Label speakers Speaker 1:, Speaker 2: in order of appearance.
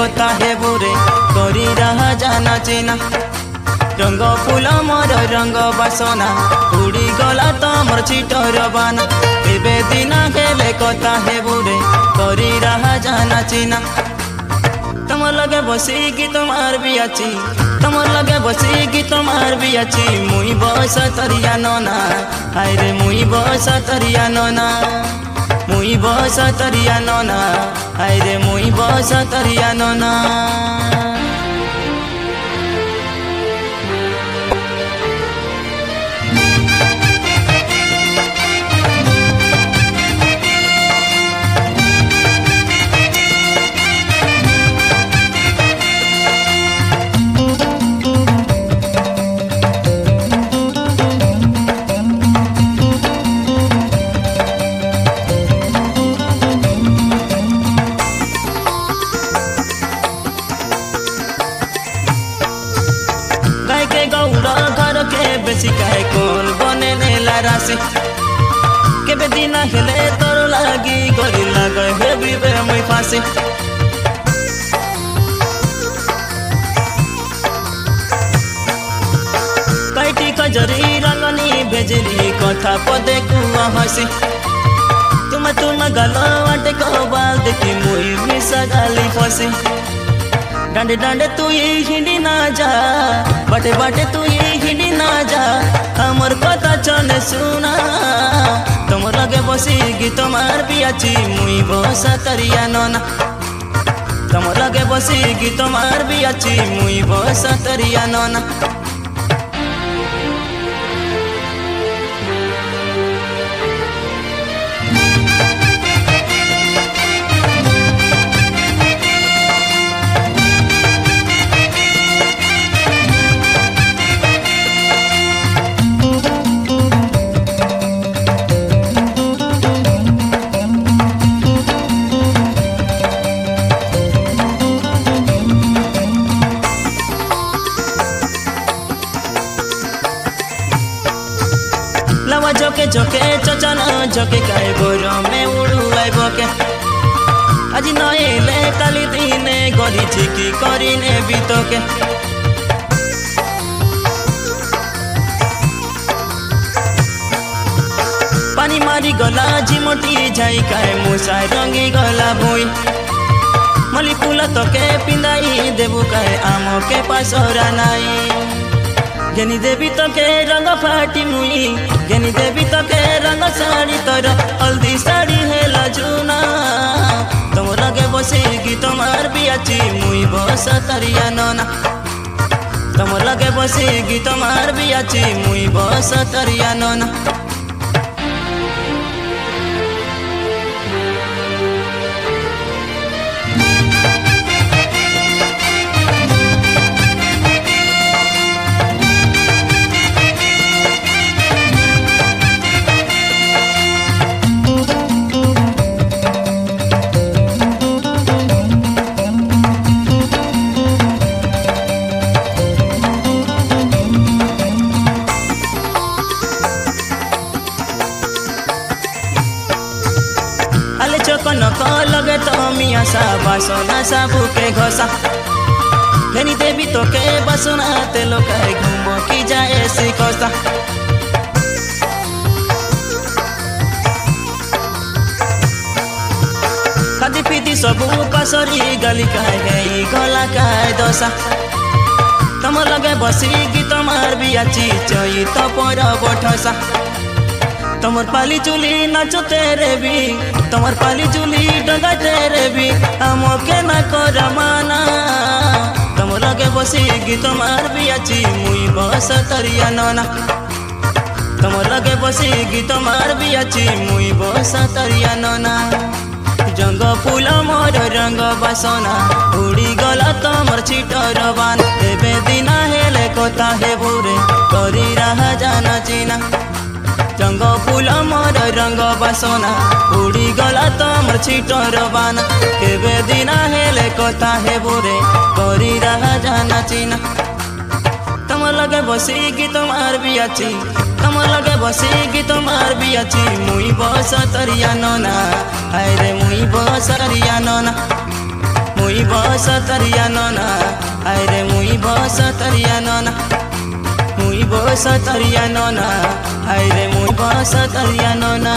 Speaker 1: कथा हेबुरे करी रहा जाना चिना रंग फूल मोर रंग बासना उड़ी गला तमर छिटर बाना एबे दिना हेले कथा हेबुरे करी रहा जाना चिना तम लगे बसी गीत मार भी अच्छी तम लगे बसी गीत मार भी अच्छी मुई बस तरिया नोना हाय रे मुई बस तरिया नोना मुई बस तरिया नोना हाय रे मुई बस तरिया नोना घर के बेसी काहे कौन बने नेला राशि केबे दिना हेले तोर लागी गरी लागे हेबी बे मुई फांसी काइटी खजरी रंगनी भेजली कथा पदे कुआ हसी तुम गलो आटे को बाल देखी मुई मिसा गाली फसी डांडे डांडे तू ये हिंदी ना जा बाटे बाटे तू ये हिंदी ना जा हमर कथा चने सुना तुम लगे बसी गीत मार भी अच्छी मुई बस तरिया नोना तुम लगे बसी गीत मार भी अच्छी मुई बस तरिया नोना जोके जोके चचन जोके काहे गोर में उड़ुआई बके आज नएले काली दिने गरी झिकी करिने बितके पानी मारी गला झिमटी जाई काहे मुसा रंगी गला भुई मली फूल तके पिंदाई देबु काहे आम के पासरा नाई गेनी देवी तो के रंग फाटी मुई गेनी देवी तो के रंग साड़ी तोर हल्दी साड़ी है लाजुना तुम लगे बसी गीत मार भी अच्छी मुई बस तरिया नोना तुम लगे बसी गीत मार भी अच्छी मुई बस तरिया नोना कनक लगे तो मिया सा बासना साबु के घोसा घेनी देवी तो के बसना तेलो कहे घूम की जाए सिकोसा खादी पीती सबू कसरी गली कहे गई गला कहे दोसा तुम लगे बसी गीत मार भी अच्छी चई तो पर बठसा तमर पाली चुली नाचो तेरे भी तमर पाली चुली डंगा तेरे भी हम के ना कर माना तुम लगे बसी गीत मार भी अच्छी मुई बस तरिया नोना तुम लगे बसी गीत मार भी अच्छी मुई बस तरिया नोना जंग फूल मोर रंग बासना उड़ी गला तमर छिटर बान एबे दिना हेले कथा हेबुरे करी रहा जाना चिना जंग फूल मोर रंग बासना उड़ी गला तमर छिटर बाना केबे दिना हेले कथा हेबुरे करी रहा जाना चिना तुम लगे बसी गीत मार भी अच्छी तुम लगे बसी गीत मार भी अच्छी मुई बस तरिया नोना हाय रे मुई बस तरिया नोना मुई बस तरिया नना अरे मुई बस तरिया नना मुई बस तरिया नना अरे मुई बस तरिया नना